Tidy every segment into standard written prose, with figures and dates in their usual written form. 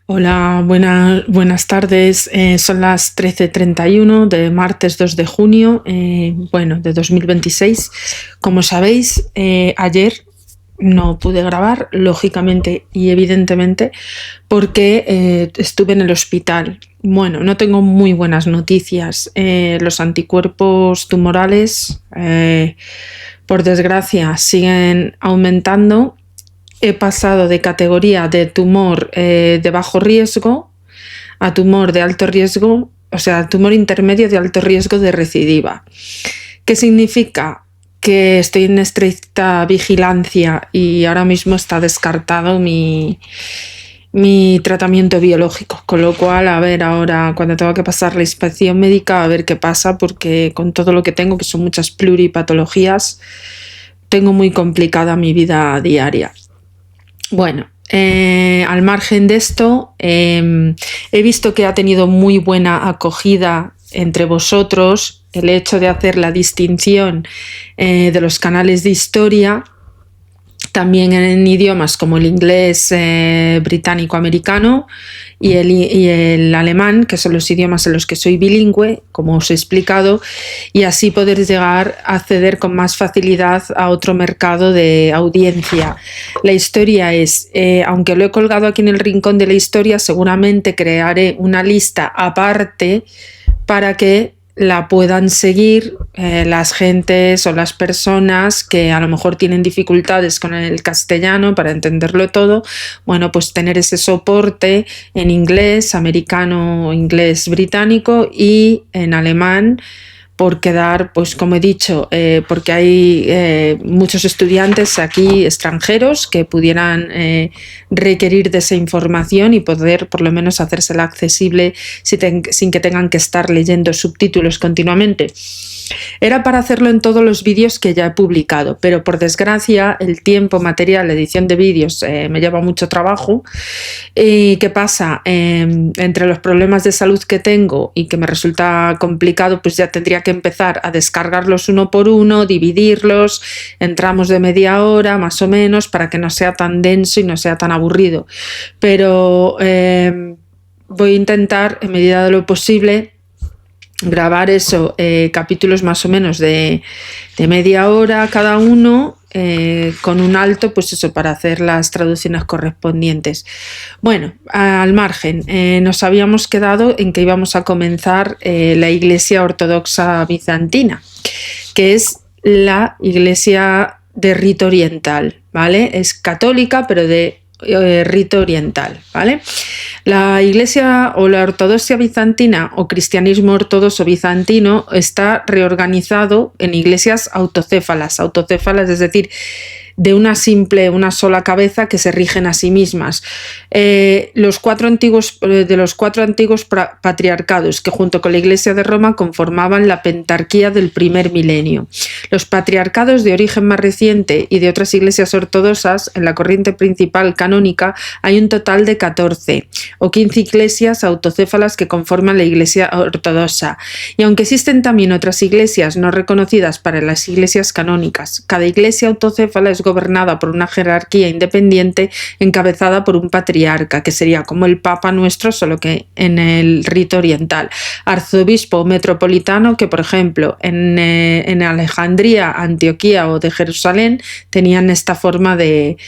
Hola, buenas tardes. Son las 13:31 de martes 2 de junio, de 2026. Como sabéis, ayer no pude grabar, lógicamente y evidentemente, porque estuve en el hospital. Bueno, no tengo muy buenas noticias. Los anticuerpos tumorales, por desgracia, siguen aumentando. He pasado de categoría de tumor de bajo riesgo a tumor de alto riesgo, o sea, tumor intermedio de alto riesgo de recidiva. ¿Qué significa? Que estoy en estricta vigilancia y ahora mismo está descartado mi tratamiento biológico, con lo cual, a ver ahora cuando tengo que pasar la inspección médica, a ver qué pasa, porque con todo lo que tengo, que son muchas pluripatologías, tengo muy complicada mi vida diaria. Bueno, al margen de esto, he visto que ha tenido muy buena acogida entre vosotros el hecho de hacer la distinción de los canales de historia, también en idiomas como el inglés británico-americano y el alemán, que son los idiomas en los que soy bilingüe, como os he explicado, y así poder llegar a acceder con más facilidad a otro mercado de audiencia. La historia es, aunque lo he colgado aquí en el rincón de la historia, seguramente crearé una lista aparte para que la puedan seguir las gentes o las personas que a lo mejor tienen dificultades con el castellano para entenderlo todo. Bueno, pues tener ese soporte en inglés, americano, inglés británico y en alemán, por quedar, pues como he dicho, porque hay muchos estudiantes aquí extranjeros que pudieran requerir de esa información y poder por lo menos hacérsela accesible sin que tengan que estar leyendo subtítulos continuamente. Era para hacerlo en todos los vídeos que ya he publicado, pero por desgracia el tiempo, material, edición de vídeos me lleva mucho trabajo. ¿Y qué pasa? Entre los problemas de salud que tengo y que me resulta complicado, pues ya tendría que empezar a descargarlos uno por uno, dividirlos en tramos de media hora más o menos, para que no sea tan denso y no sea tan aburrido. Pero voy a intentar, en medida de lo posible, grabar eso, capítulos más o menos de media hora cada uno, con un alto, pues eso, para hacer las traducciones correspondientes. Bueno, al margen, nos habíamos quedado en que íbamos a comenzar la Iglesia Ortodoxa Bizantina, que es la iglesia de rito oriental, ¿vale? Es católica, pero de rito oriental, ¿vale? La iglesia o la ortodoxia bizantina o cristianismo ortodoxo bizantino está reorganizado en iglesias autócefalas, es decir, de una sola cabeza que se rigen a sí mismas. De los cuatro antiguos patriarcados que junto con la Iglesia de Roma conformaban la pentarquía del primer milenio. Los patriarcados de origen más reciente y de otras iglesias ortodoxas, en la corriente principal canónica hay un total de 14 o 15 iglesias autocéfalas que conforman la Iglesia ortodoxa. Y aunque existen también otras iglesias no reconocidas para las iglesias canónicas, cada iglesia autocéfala es gobernada por una jerarquía independiente encabezada por un patriarca, que sería como el Papa nuestro, solo que en el rito oriental. Arzobispo o metropolitano, que por ejemplo en Alejandría, Antioquía o de Jerusalén tenían esta forma de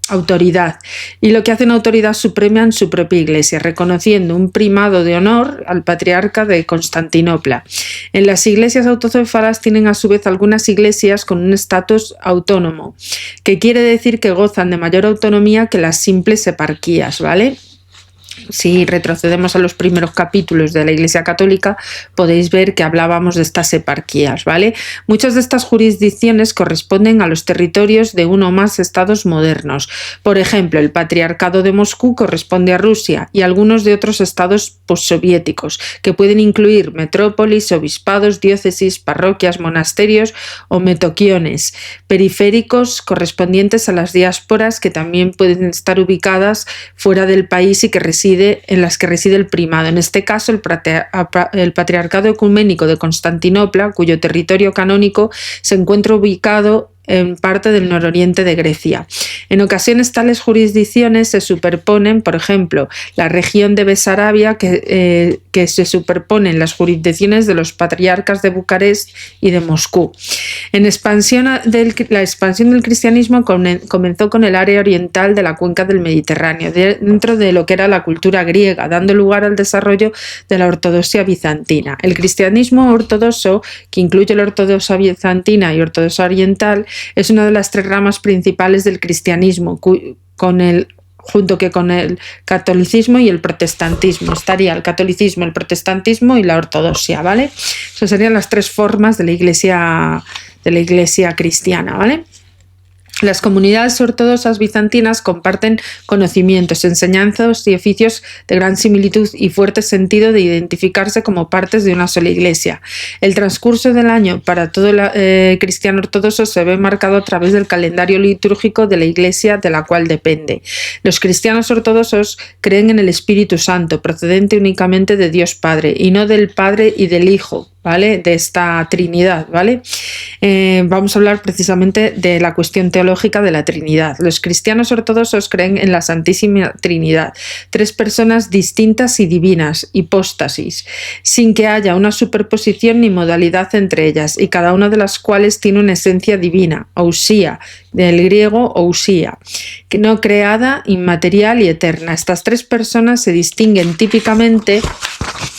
autoridad, y lo que hacen autoridad suprema en su propia iglesia, reconociendo un primado de honor al patriarca de Constantinopla. En las iglesias autocéfalas tienen a su vez algunas iglesias con un estatus autónomo, que quiere decir que gozan de mayor autonomía que las simples eparquías, ¿vale? Si retrocedemos a los primeros capítulos de la Iglesia Católica, podéis ver que hablábamos de estas eparquías, ¿vale? Muchas de estas jurisdicciones corresponden a los territorios de uno o más estados modernos. Por ejemplo, el Patriarcado de Moscú corresponde a Rusia y algunos de otros estados postsoviéticos, que pueden incluir metrópolis, obispados, diócesis, parroquias, monasterios o metoquiones periféricos correspondientes a las diásporas, que también pueden estar ubicadas fuera del país y en las que reside el primado. En este caso, el Patriarcado Ecuménico de Constantinopla, cuyo territorio canónico se encuentra ubicado en parte del nororiente de Grecia. En ocasiones tales jurisdicciones se superponen, por ejemplo, la región de Besarabia que se superponen las jurisdicciones de los patriarcas de Bucarest y de Moscú. La expansión del cristianismo comenzó con el área oriental de la cuenca del Mediterráneo, dentro de lo que era la cultura griega, dando lugar al desarrollo de la ortodoxia bizantina. El cristianismo ortodoxo, que incluye la ortodoxia bizantina y ortodoxia oriental, es una de las tres ramas principales del cristianismo, junto que con el catolicismo y el protestantismo. Estaría el catolicismo, el protestantismo y la ortodoxia, ¿vale? Esas serían las tres formas de la iglesia cristiana, ¿vale? Las comunidades ortodoxas bizantinas comparten conocimientos, enseñanzas y oficios de gran similitud y fuerte sentido de identificarse como partes de una sola iglesia. El transcurso del año para todo el cristiano ortodoxo se ve marcado a través del calendario litúrgico de la iglesia de la cual depende. Los cristianos ortodoxos creen en el Espíritu Santo, procedente únicamente de Dios Padre, y no del Padre y del Hijo, ¿vale? De esta Trinidad, ¿vale? Vamos a hablar precisamente de la cuestión teológica de la Trinidad. Los cristianos ortodoxos creen en la Santísima Trinidad, tres personas distintas y divinas, hipóstasis, sin que haya una superposición ni modalidad entre ellas, y cada una de las cuales tiene una esencia divina, ousia, del griego ousia, que no creada, inmaterial y eterna. Estas tres personas se distinguen típicamente.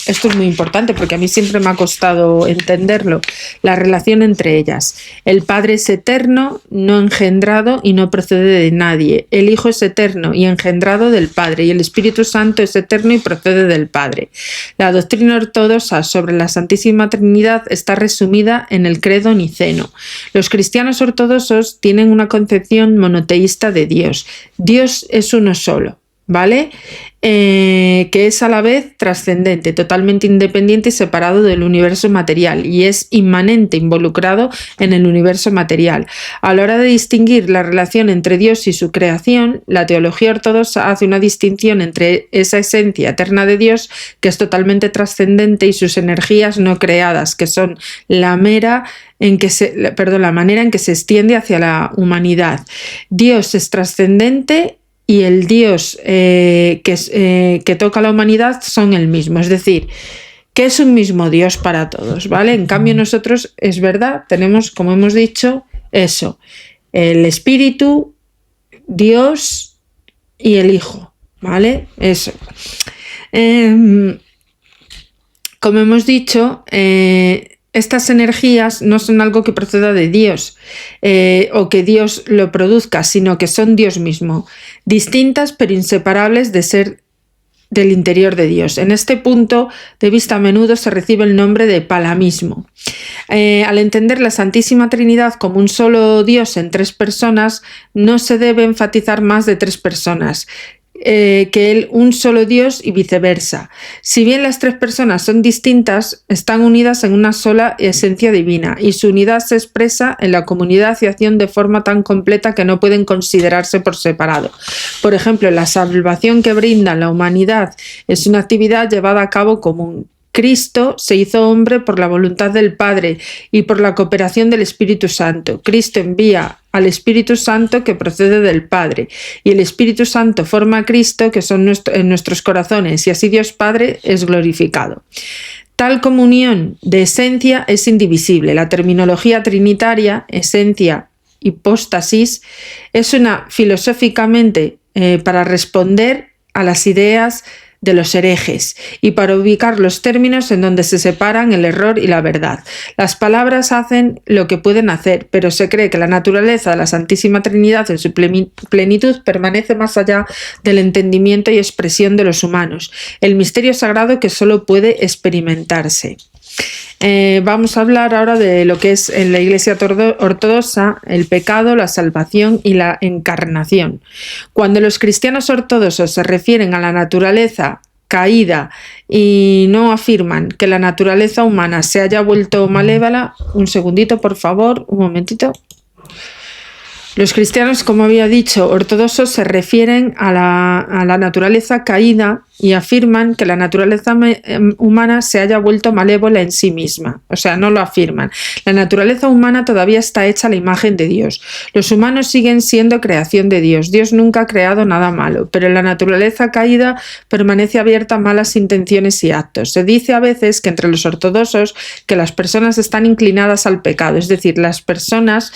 Esto es muy importante porque a mí siempre me ha costado entenderlo, la relación entre ellas. El Padre es eterno, no engendrado y no procede de nadie. El Hijo es eterno y engendrado del Padre, y el Espíritu Santo es eterno y procede del Padre. La doctrina ortodoxa sobre la Santísima Trinidad está resumida en el credo niceno. Los cristianos ortodoxos tienen una concepción monoteísta de Dios. Dios es uno solo, ¿vale? Que es a la vez trascendente, totalmente independiente y separado del universo material, y es inmanente, involucrado en el universo material. A la hora de distinguir la relación entre Dios y su creación, la teología ortodoxa hace una distinción entre esa esencia eterna de Dios, que es totalmente trascendente, y sus energías no creadas, que son la manera en que se extiende hacia la humanidad. Dios es trascendente y el Dios que toca a la humanidad son el mismo, es decir, que es un mismo Dios para todos, ¿vale? En cambio nosotros, es verdad, tenemos, como hemos dicho, eso, el Espíritu, Dios y el Hijo, ¿vale? Eso. Como hemos dicho, estas energías no son algo que proceda de Dios o que Dios lo produzca, sino que son Dios mismo, distintas pero inseparables de ser del interior de Dios. En este punto de vista a menudo se recibe el nombre de palamismo. Al entender la Santísima Trinidad como un solo Dios en tres personas, no se debe enfatizar más de tres personas que él un solo Dios y viceversa. Si bien las tres personas son distintas, están unidas en una sola esencia divina, y su unidad se expresa en la comunidad y acción de forma tan completa que no pueden considerarse por separado. Por ejemplo, la salvación que brinda la humanidad es una actividad llevada a cabo común. Cristo se hizo hombre por la voluntad del Padre y por la cooperación del Espíritu Santo. Cristo envía al Espíritu Santo que procede del Padre, y el Espíritu Santo forma a Cristo que son en nuestros corazones, y así Dios Padre es glorificado. Tal comunión de esencia es indivisible. La terminología trinitaria, esencia, hipóstasis, es una filosóficamente para responder a las ideas de los herejes y para ubicar los términos en donde se separan el error y la verdad. Las palabras hacen lo que pueden hacer, pero se cree que la naturaleza de la Santísima Trinidad en su plenitud permanece más allá del entendimiento y expresión de los humanos, el misterio sagrado que solo puede experimentarse. Vamos a hablar ahora de lo que es en la Iglesia ortodoxa el pecado, la salvación y la encarnación. Cuando los cristianos ortodoxos se refieren a la naturaleza caída y no afirman que la naturaleza humana se haya vuelto malévola, un segundito por favor, un momentito. Los cristianos, como había dicho, ortodoxos se refieren a la naturaleza caída y afirman que la naturaleza humana se haya vuelto malévola en sí misma. O sea, no lo afirman. La naturaleza humana todavía está hecha a la imagen de Dios. Los humanos siguen siendo creación de Dios. Dios nunca ha creado nada malo, pero la naturaleza caída permanece abierta a malas intenciones y actos. Se dice a veces que entre los ortodoxos que las personas están inclinadas al pecado, es decir, las personas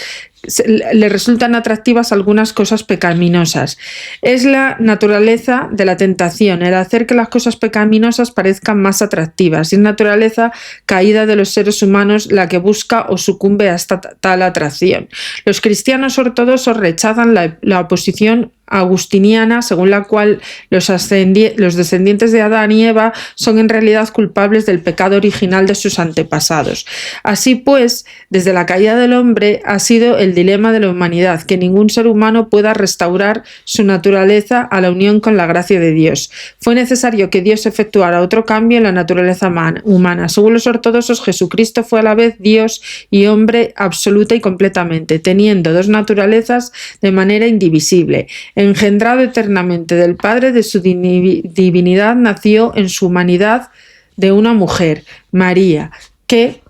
le resultan atractivas algunas cosas pecaminosas. Es la naturaleza de la tentación, el hacer que las cosas pecaminosas parezcan más atractivas, y es naturaleza caída de los seres humanos la que busca o sucumbe a esta tal atracción. Los cristianos ortodoxos rechazan la oposición agustiniana, según la cual los descendientes de Adán y Eva son en realidad culpables del pecado original de sus antepasados. Así pues, desde la caída del hombre ha sido el dilema de la humanidad, que ningún ser humano pueda restaurar su naturaleza a la unión con la gracia de Dios. Fue necesario que Dios efectuara otro cambio en la naturaleza humana. Según los ortodoxos, Jesucristo fue a la vez Dios y hombre absoluta y completamente, teniendo dos naturalezas de manera indivisible. Engendrado eternamente del Padre, de su divinidad, nació en su humanidad de una mujer, María, que,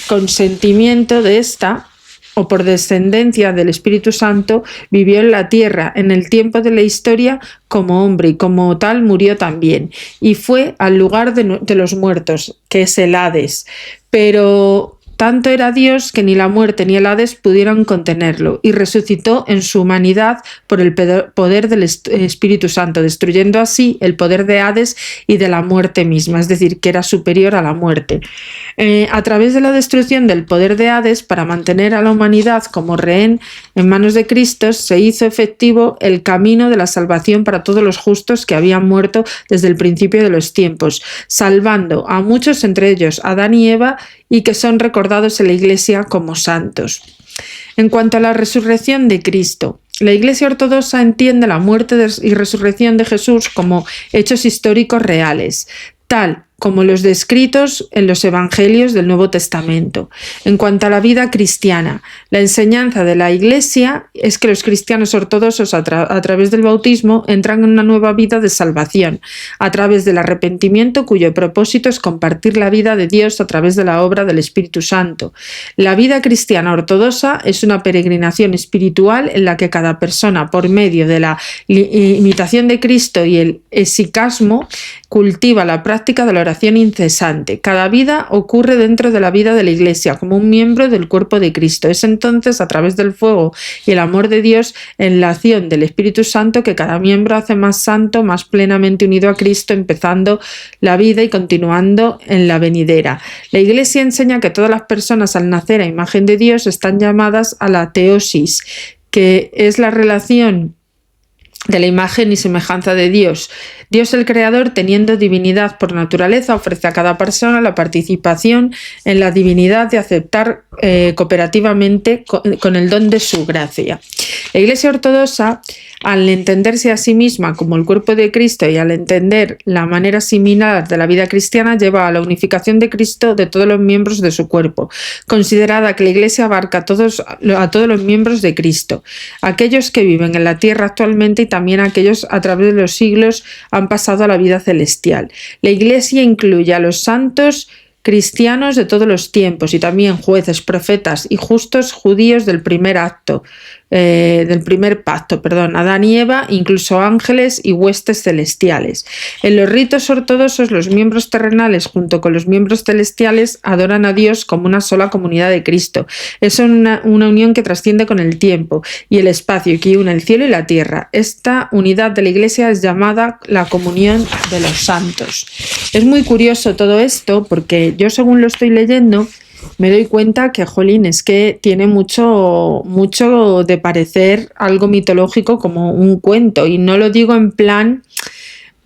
con sentimiento de esta, o por descendencia del Espíritu Santo, vivió en la tierra en el tiempo de la historia como hombre, y como tal murió también, y fue al lugar de los muertos, que es el Hades. Pero tanto era Dios que ni la muerte ni el Hades pudieron contenerlo, y resucitó en su humanidad por el poder del Espíritu Santo, destruyendo así el poder de Hades y de la muerte misma, es decir, que era superior a la muerte. A través de la destrucción del poder de Hades, para mantener a la humanidad como rehén en manos de Cristo, se hizo efectivo el camino de la salvación para todos los justos que habían muerto desde el principio de los tiempos, salvando a muchos, entre ellos Adán y Eva, y que son recordados en la Iglesia como santos. En cuanto a la resurrección de Cristo, la Iglesia ortodoxa entiende la muerte y resurrección de Jesús como hechos históricos reales, tal como los descritos en los Evangelios del Nuevo Testamento. En cuanto a la vida cristiana, la enseñanza de la Iglesia es que los cristianos ortodoxos a través del bautismo entran en una nueva vida de salvación, a través del arrepentimiento, cuyo propósito es compartir la vida de Dios a través de la obra del Espíritu Santo. La vida cristiana ortodoxa es una peregrinación espiritual en la que cada persona, por medio de la imitación de Cristo y el esicasmo, cultiva la práctica de la oración incesante. Cada vida ocurre dentro de la vida de la Iglesia como un miembro del cuerpo de Cristo. Es entonces a través del fuego y el amor de Dios en la acción del Espíritu Santo que cada miembro hace más santo, más plenamente unido a Cristo, empezando la vida y continuando en la venidera. La Iglesia enseña que todas las personas al nacer a imagen de Dios están llamadas a la teosis, que es la relación de la imagen y semejanza de Dios. Dios el Creador, teniendo divinidad por naturaleza, ofrece a cada persona la participación en la divinidad de aceptar cooperativamente con el don de su gracia. La Iglesia ortodoxa, al entenderse a sí misma como el cuerpo de Cristo y al entender la manera similar de la vida cristiana, lleva a la unificación de Cristo de todos los miembros de su cuerpo, considerada que la Iglesia abarca a todos los miembros de Cristo, aquellos que viven en la tierra actualmente y también aquellos a través de los siglos han pasado a la vida celestial. La Iglesia incluye a los santos cristianos de todos los tiempos y también jueces, profetas y justos judíos del primer pacto, Adán y Eva, incluso ángeles y huestes celestiales. En los ritos ortodoxos, los miembros terrenales junto con los miembros celestiales adoran a Dios como una sola comunidad de Cristo. Es una unión que trasciende con el tiempo y el espacio y que une el cielo y la tierra. Esta unidad de la Iglesia es llamada la comunión de los santos. Es muy curioso todo esto porque yo, según lo estoy leyendo, me doy cuenta que, jolín, es que tiene mucho de parecer algo mitológico, como un cuento, y no lo digo en plan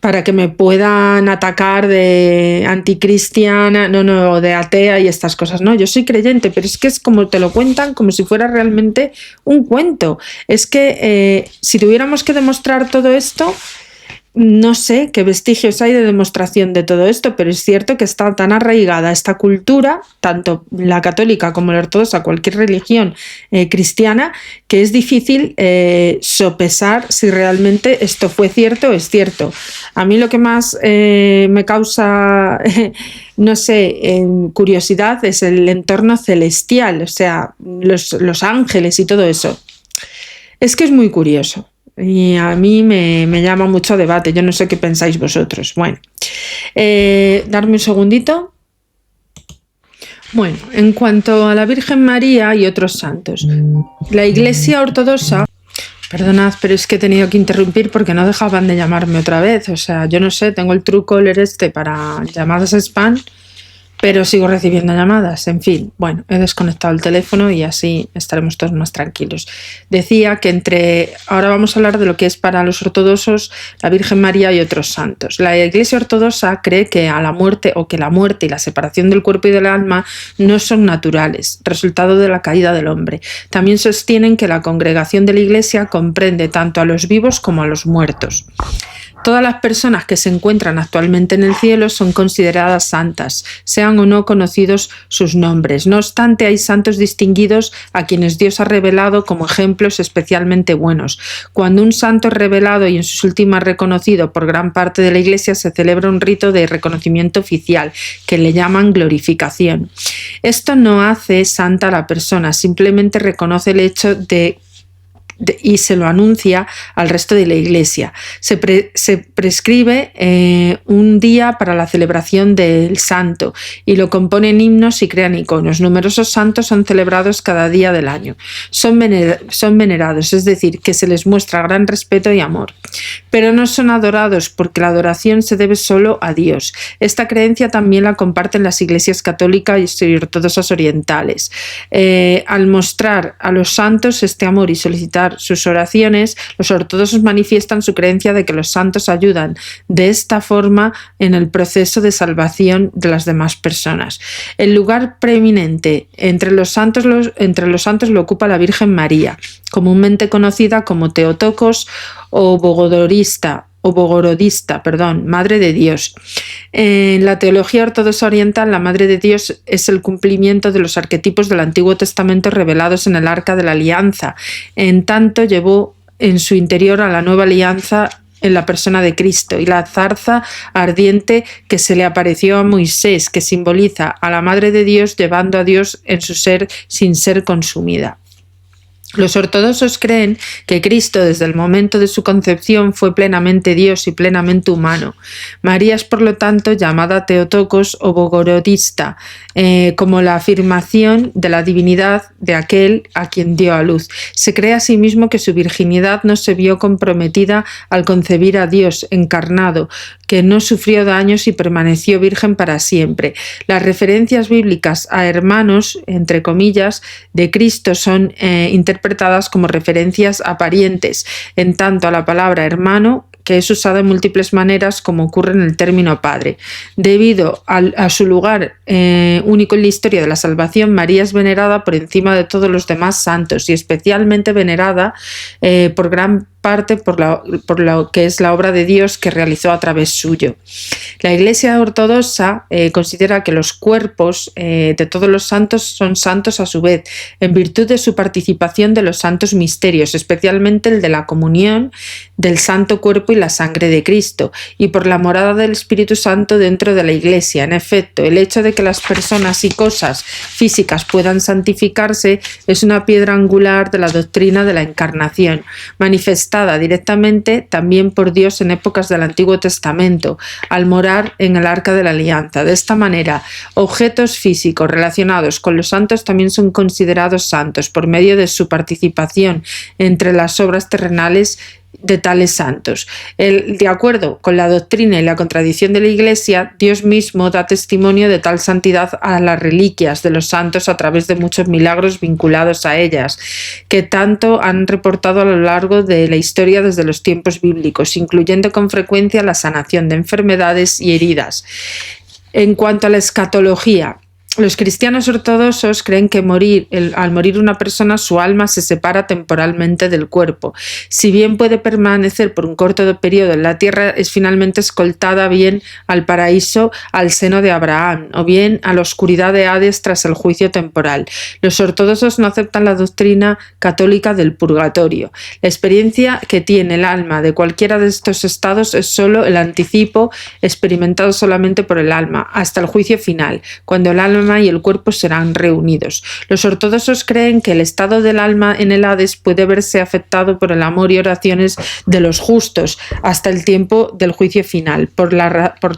para que me puedan atacar de anticristiana, no, de atea y estas cosas. No, yo soy creyente, pero es que es como te lo cuentan, como si fuera realmente un cuento. Es que si tuviéramos que demostrar todo esto, No sé qué vestigios hay de demostración de todo esto, pero es cierto que está tan arraigada esta cultura, tanto la católica como la ortodoxa, cualquier religión cristiana, que es difícil sopesar si realmente esto fue cierto o es cierto. A mí lo que más me causa, no sé, curiosidad es el entorno celestial, o sea, los ángeles y todo eso. Es que es muy curioso. Y a mí me llama mucho debate. Yo no sé qué pensáis vosotros. Bueno, darme un segundito. Bueno, en cuanto a la Virgen María y otros santos, la Iglesia Ortodoxa, perdonad, pero es que he tenido que interrumpir porque no dejaban de llamarme otra vez. O sea, yo no sé, tengo el Truecaller para llamadas spam, pero sigo recibiendo llamadas. En fin, bueno, he desconectado el teléfono y así estaremos todos más tranquilos. Decía que ahora vamos a hablar de lo que es para los ortodoxos la Virgen María y otros santos. La Iglesia Ortodoxa cree que la muerte y la separación del cuerpo y del alma no son naturales, resultado de la caída del hombre. También sostienen que la congregación de la Iglesia comprende tanto a los vivos como a los muertos. Todas las personas que se encuentran actualmente en el cielo son consideradas santas, sean o no conocidos sus nombres. No obstante, hay santos distinguidos a quienes Dios ha revelado como ejemplos especialmente buenos. Cuando un santo es revelado y en sus últimas reconocido por gran parte de la Iglesia, se celebra un rito de reconocimiento oficial, que le llaman glorificación. Esto no hace santa a la persona, simplemente reconoce el hecho y se lo anuncia al resto de la Iglesia. Se prescribe un día para la celebración del santo y lo componen himnos y crean iconos. Numerosos santos son celebrados cada día del año. Son venerados, es decir, que se les muestra gran respeto y amor. Pero no son adorados porque la adoración se debe solo a Dios. Esta creencia también la comparten las iglesias católicas y ortodoxas orientales. Al mostrar a los santos este amor y solicitar sus oraciones, los ortodoxos manifiestan su creencia de que los santos ayudan de esta forma en el proceso de salvación de las demás personas. El lugar preeminente entre los santos lo ocupa la Virgen María, comúnmente conocida como Teotokos o Bogorodista, Madre de Dios. En la teología ortodoxa oriental, la Madre de Dios es el cumplimiento de los arquetipos del Antiguo Testamento revelados en el Arca de la Alianza. En tanto, llevó en su interior a la nueva alianza en la persona de Cristo, y la zarza ardiente que se le apareció a Moisés, que simboliza a la Madre de Dios llevando a Dios en su ser sin ser consumida. Los ortodoxos creen que Cristo desde el momento de su concepción fue plenamente Dios y plenamente humano. María es por lo tanto llamada Teotokos o Bogorodista, como la afirmación de la divinidad de aquel a quien dio a luz. Se cree asimismo que su virginidad no se vio comprometida al concebir a Dios encarnado, que no sufrió daños y permaneció virgen para siempre. Las referencias bíblicas a hermanos, entre comillas, de Cristo son interpretadas como referencias a parientes, en tanto a la palabra hermano, que es usada en múltiples maneras, como ocurre en el término padre. Debido a su lugar único en la historia de la salvación, María es venerada por encima de todos los demás santos y especialmente venerada por gran parte por lo que es la obra de Dios que realizó a través suyo. La Iglesia Ortodoxa considera que los cuerpos de todos los santos son santos a su vez, en virtud de su participación de los santos misterios, especialmente el de la comunión del Santo Cuerpo y la sangre de Cristo, y por la morada del Espíritu Santo dentro de la Iglesia. En efecto, el hecho de que las personas y cosas físicas puedan santificarse es una piedra angular de la doctrina de la encarnación, manifestada directamente también por Dios en épocas del Antiguo Testamento, al morar en el Arca de la Alianza. De esta manera, objetos físicos relacionados con los santos también son considerados santos por medio de su participación entre las obras terrenales de tales santos. De acuerdo con la doctrina y la contradicción de la Iglesia, Dios mismo da testimonio de tal santidad a las reliquias de los santos a través de muchos milagros vinculados a ellas, que tanto han reportado a lo largo de la historia desde los tiempos bíblicos, incluyendo con frecuencia la sanación de enfermedades y heridas. En cuanto a la escatología, Los cristianos ortodoxos creen que al morir una persona, su alma se separa temporalmente del cuerpo. Si bien puede permanecer por un corto periodo en la tierra, es finalmente escoltada bien al paraíso, al seno de Abraham, o bien a la oscuridad de Hades tras el juicio temporal. Los ortodoxos no aceptan la doctrina católica del purgatorio. La experiencia que tiene el alma de cualquiera de estos estados es solo el anticipo experimentado solamente por el alma, hasta el juicio final, cuando el alma y el cuerpo serán reunidos. Los ortodoxos creen que el estado del alma en el Hades puede verse afectado por el amor y oraciones de los justos hasta el tiempo del juicio final. Por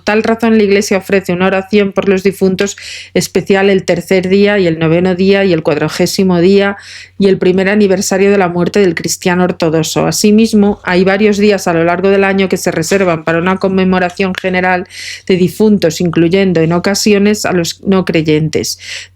tal razón, la Iglesia ofrece una oración por los difuntos especial el tercer día y el noveno día y el 40º día y el primer aniversario de la muerte del cristiano ortodoxo. Asimismo, hay varios días a lo largo del año que se reservan para una conmemoración general de difuntos, incluyendo en ocasiones a los no creyentes.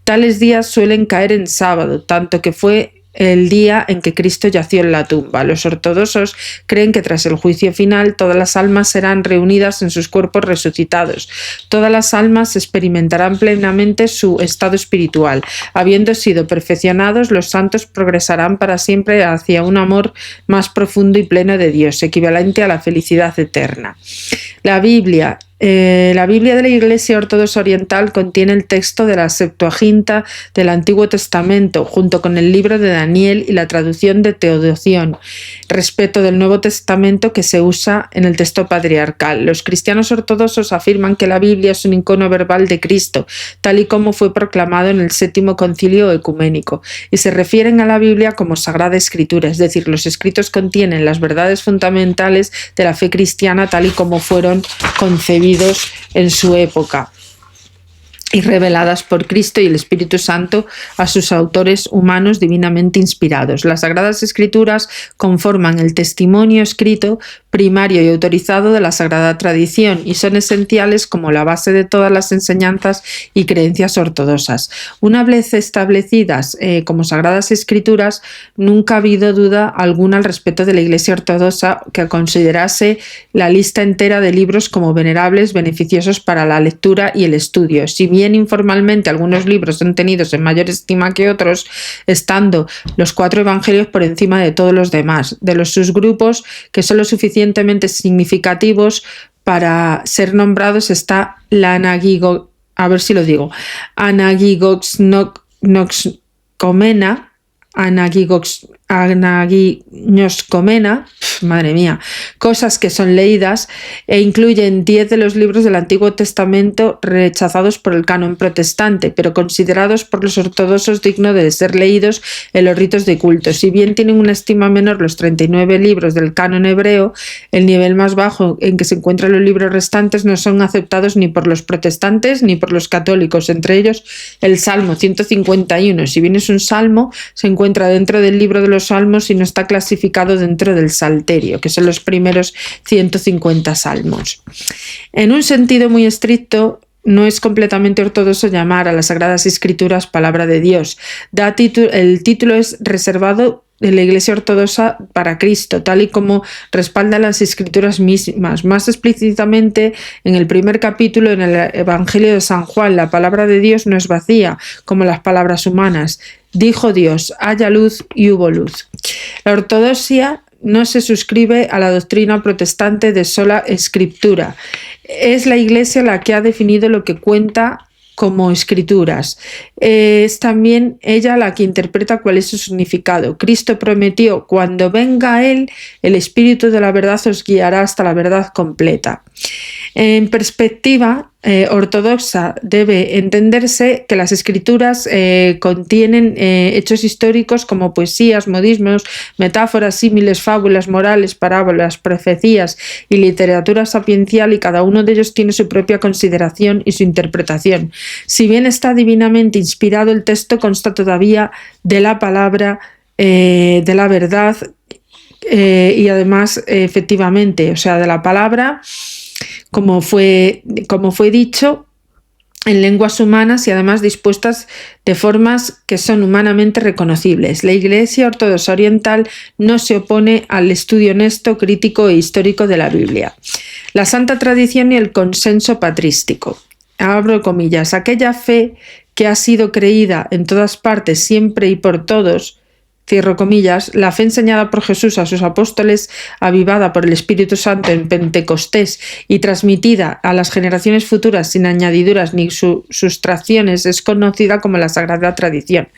Tales días suelen caer en sábado, tanto que fue el día en que Cristo yació en la tumba. Los ortodoxos creen que tras el juicio final todas las almas serán reunidas en sus cuerpos resucitados. Todas las almas experimentarán plenamente su estado espiritual. Habiendo sido perfeccionados, los santos progresarán para siempre hacia un amor más profundo y pleno de Dios, equivalente a la felicidad eterna. La Biblia de la Iglesia Ortodoxa Oriental contiene el texto de la Septuaginta del Antiguo Testamento, junto con el libro de Daniel y la traducción de Teodoción, respecto del Nuevo Testamento que se usa en el texto patriarcal. Los cristianos ortodoxos afirman que la Biblia es un icono verbal de Cristo, tal y como fue proclamado en el Séptimo Concilio Ecuménico, y se refieren a la Biblia como Sagrada Escritura, es decir, los escritos contienen las verdades fundamentales de la fe cristiana tal y como fueron concebidos en su época y reveladas por Cristo y el Espíritu Santo a sus autores humanos divinamente inspirados. Las Sagradas Escrituras conforman el testimonio escrito primario y autorizado de la Sagrada Tradición y son esenciales como la base de todas las enseñanzas y creencias ortodoxas. Una vez establecidas como Sagradas Escrituras, nunca ha habido duda alguna al respecto de la Iglesia Ortodoxa que considerase la lista entera de libros como venerables, beneficiosos para la lectura y el estudio. Si bien informalmente algunos libros son tenidos en mayor estima que otros, estando los 4 evangelios por encima de todos los demás. De los subgrupos que son lo suficientemente significativos para ser nombrados está la Anagignoscomena, madre mía, cosas que son leídas, e incluyen 10 de los libros del Antiguo Testamento rechazados por el canon protestante, pero considerados por los ortodoxos dignos de ser leídos en los ritos de culto. Si bien tienen una estima menor los 39 libros del canon hebreo, el nivel más bajo en que se encuentran los libros restantes no son aceptados ni por los protestantes ni por los católicos, entre ellos el Salmo 151. Si bien es un salmo, se encuentra dentro del libro de los Salmos y no está clasificado dentro del Salterio, que son los primeros 150 salmos. En un sentido muy estricto, no es completamente ortodoxo llamar a las Sagradas Escrituras palabra de Dios. El título es reservado en la Iglesia Ortodoxa para Cristo, tal y como respaldan las Escrituras mismas. Más explícitamente, en el primer capítulo, en el Evangelio de San Juan, la palabra de Dios no es vacía, como las palabras humanas. Dijo Dios, haya luz y hubo luz. La ortodoxia no se suscribe a la doctrina protestante de sola escritura. Es la Iglesia la que ha definido lo que cuenta como escrituras. Es también ella la que interpreta cuál es su significado. Cristo prometió, cuando venga Él, el Espíritu de la verdad os guiará hasta la verdad completa. En perspectiva ortodoxa debe entenderse que las escrituras contienen hechos históricos como poesías, modismos, metáforas, símiles, fábulas, morales, parábolas, profecías y literatura sapiencial, y cada uno de ellos tiene su propia consideración y su interpretación. Si bien está divinamente inspirado, el texto consta todavía de la palabra, de la verdad y además efectivamente, o sea, de la palabra como fue dicho, en lenguas humanas y además dispuestas de formas que son humanamente reconocibles. La Iglesia Ortodoxa Oriental no se opone al estudio honesto, crítico e histórico de la Biblia. La Santa Tradición y el consenso patrístico. Abro comillas, aquella fe que ha sido creída en todas partes, siempre y por todos, cierro comillas, la fe enseñada por Jesús a sus apóstoles, avivada por el Espíritu Santo en Pentecostés y transmitida a las generaciones futuras sin añadiduras ni sustracciones, es conocida como la Sagrada Tradición.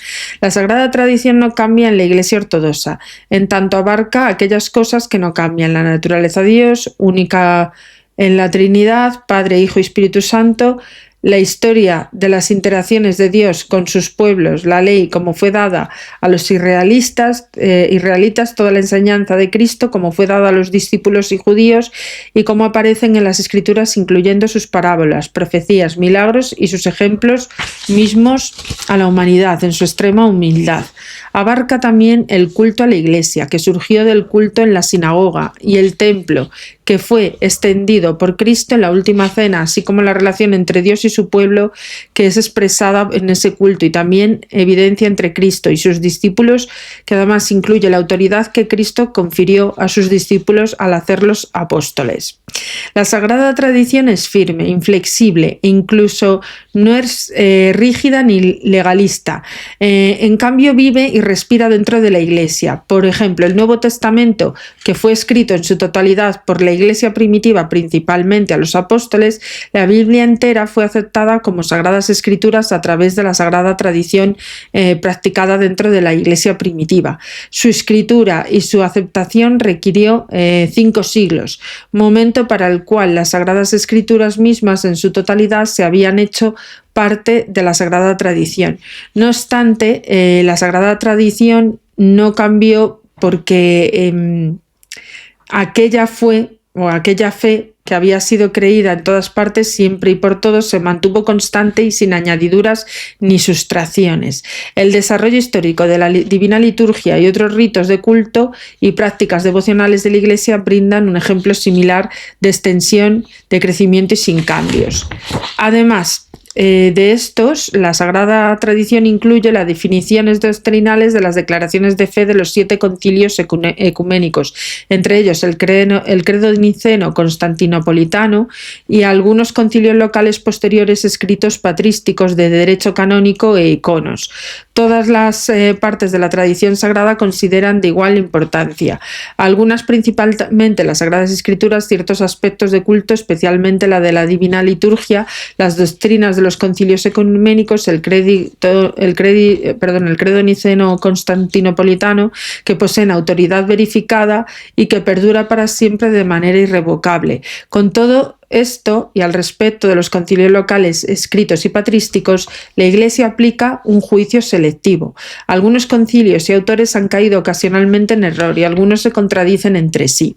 La Sagrada Tradición no cambia en la Iglesia Ortodoxa, en tanto abarca aquellas cosas que no cambian: la naturaleza de Dios, única en la Trinidad, Padre, Hijo y Espíritu Santo, la historia de las interacciones de Dios con sus pueblos, la ley como fue dada a los israelitas, toda la enseñanza de Cristo como fue dada a los discípulos y judíos y como aparecen en las Escrituras, incluyendo sus parábolas, profecías, milagros y sus ejemplos mismos a la humanidad en su extrema humildad. Abarca también el culto a la Iglesia, que surgió del culto en la sinagoga y el templo, que fue extendido por Cristo en la última cena, así como la relación entre Dios y su pueblo, que es expresada en ese culto, y también evidencia entre Cristo y sus discípulos, que además incluye la autoridad que Cristo confirió a sus discípulos al hacerlos apóstoles. La Sagrada Tradición es firme, inflexible e incluso no es rígida ni legalista. En cambio, vive y respira dentro de la Iglesia. Por ejemplo, el Nuevo Testamento, que fue escrito en su totalidad por la Iglesia primitiva, principalmente a los apóstoles, la Biblia entera fue aceptada como Sagradas Escrituras a través de la Sagrada Tradición practicada dentro de la Iglesia primitiva. Su escritura y su aceptación requirió 5 siglos, momento para el cual las Sagradas Escrituras mismas en su totalidad se habían hecho parte de la Sagrada Tradición. No obstante, la Sagrada Tradición no cambió porque aquella fe que había sido creída en todas partes, siempre y por todos, se mantuvo constante y sin añadiduras ni sustracciones. El desarrollo histórico de la divina liturgia y otros ritos de culto y prácticas devocionales de la Iglesia brindan un ejemplo similar de extensión, de crecimiento y sin cambios. Además de estos, la Sagrada Tradición incluye las definiciones doctrinales de las declaraciones de fe de los 7 concilios ecuménicos, entre ellos el credo niceno-constantinopolitano y algunos concilios locales posteriores escritos patrísticos de derecho canónico e iconos. Todas las partes de la tradición sagrada consideran de igual importancia. Algunas, principalmente las Sagradas Escrituras, ciertos aspectos de culto, especialmente la de la divina liturgia, las doctrinas de los concilios ecuménicos, el credo niceno-constantinopolitano, que poseen autoridad verificada y que perdura para siempre de manera irrevocable. Con todo esto, y al respecto de los concilios locales escritos y patrísticos, la Iglesia aplica un juicio selectivo. Algunos concilios y autores han caído ocasionalmente en error y algunos se contradicen entre sí.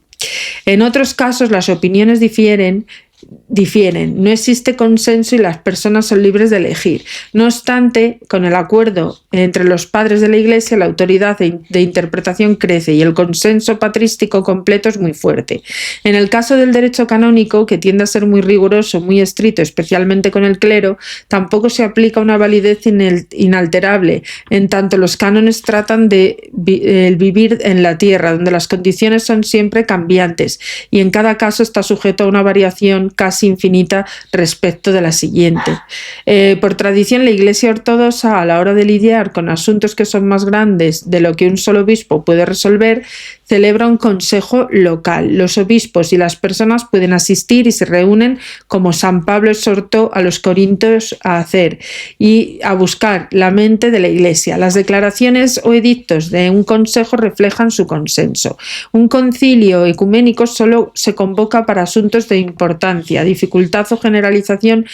En otros casos, las opiniones difieren, no existe consenso y las personas son libres de elegir. No obstante, con el acuerdo entre los padres de la Iglesia, la autoridad de interpretación crece y el consenso patrístico completo es muy fuerte. En el caso del derecho canónico, que tiende a ser muy riguroso, muy estricto, especialmente con el clero, tampoco se aplica una validez inalterable, en tanto los cánones tratan de vivir en la tierra, donde las condiciones son siempre cambiantes y en cada caso está sujeto a una variación casi infinita respecto de la siguiente. Por tradición, la Iglesia Ortodoxa, a la hora de lidiar con asuntos que son más grandes de lo que un solo obispo puede resolver, celebra un consejo local. Los obispos y las personas pueden asistir y se reúnen, como San Pablo exhortó a los corintios a hacer, y a buscar la mente de la Iglesia. Las declaraciones o edictos de un consejo reflejan su consenso. Un concilio ecuménico solo se convoca para asuntos de importancia, dificultad o generalización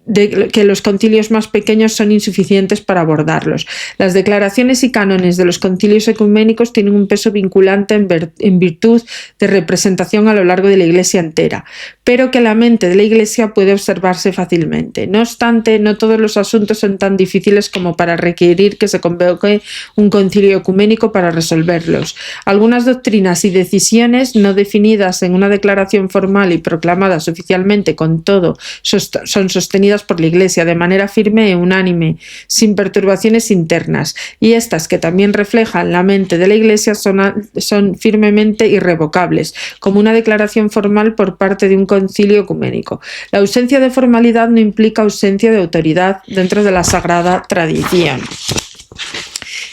de que los concilios más pequeños son insuficientes para abordarlos. Las declaraciones y cánones de los concilios ecuménicos tienen un peso vinculante en virtud de representación a lo largo de la Iglesia entera, pero que la mente de la Iglesia puede observarse fácilmente. No obstante, no todos los asuntos son tan difíciles como para requerir que se convoque un concilio ecuménico para resolverlos. Algunas doctrinas y decisiones no definidas en una declaración formal y proclamadas oficialmente, con todo, son sostenidas asumidas por la Iglesia de manera firme e unánime, sin perturbaciones internas, y estas que también reflejan la mente de la Iglesia son firmemente irrevocables, como una declaración formal por parte de un concilio ecuménico. La ausencia de formalidad no implica ausencia de autoridad dentro de la sagrada tradición.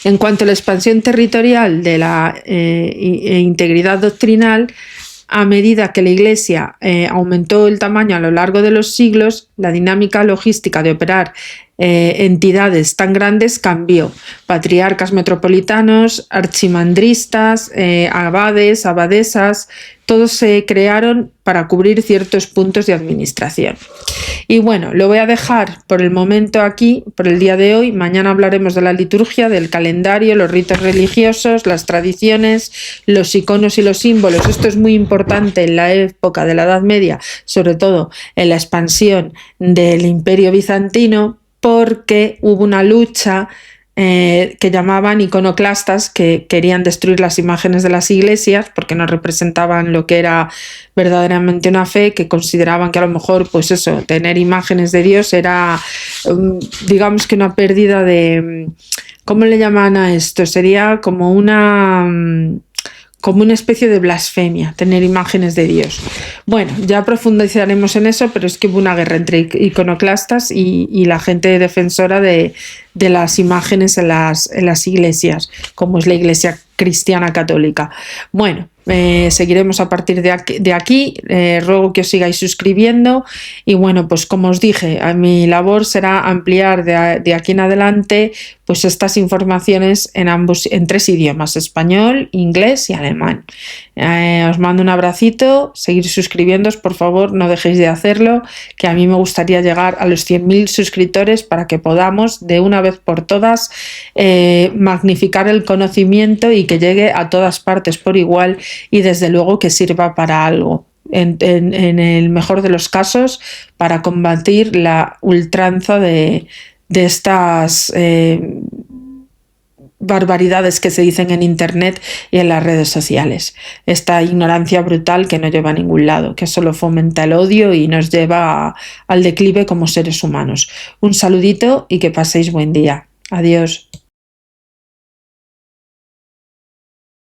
En cuanto a la expansión territorial de la integridad doctrinal, a medida que la Iglesia aumentó el tamaño a lo largo de los siglos, la dinámica logística de operar entidades tan grandes cambió. Patriarcas metropolitanos, archimandristas, abades, abadesas, todos se crearon para cubrir ciertos puntos de administración. Y bueno, lo voy a dejar por el momento aquí, por el día de hoy. Mañana hablaremos de la liturgia, del calendario, los ritos religiosos, las tradiciones, los iconos y los símbolos. Esto es muy importante en la época de la Edad Media, sobre todo en la expansión del Imperio Bizantino, porque hubo una lucha que llamaban iconoclastas, que querían destruir las imágenes de las iglesias porque no representaban lo que era verdaderamente una fe, que consideraban que a lo mejor, pues eso, tener imágenes de Dios era, digamos que una pérdida de, ¿cómo le llaman a esto? Sería como una especie de blasfemia, tener imágenes de Dios. Bueno, ya profundizaremos en eso, pero es que hubo una guerra entre iconoclastas y la gente defensora de las imágenes en las iglesias, como es la Iglesia cristiana católica. Bueno, seguiremos a partir de aquí. Ruego que os sigáis suscribiendo y bueno, pues como os dije, mi labor será ampliar de aquí en adelante pues estas informaciones en 3 idiomas: español, inglés y alemán. Os mando un abracito, seguir suscribiéndoos, por favor, no dejéis de hacerlo, que a mí me gustaría llegar a los 100.000 suscriptores para que podamos de una vez por todas magnificar el conocimiento y que llegue a todas partes por igual, y desde luego que sirva para algo. En el mejor de los casos, para combatir la ultranza de estas barbaridades que se dicen en internet y en las redes sociales. Esta ignorancia brutal que no lleva a ningún lado, que solo fomenta el odio y nos lleva al declive como seres humanos. Un saludito y que paséis buen día. Adiós.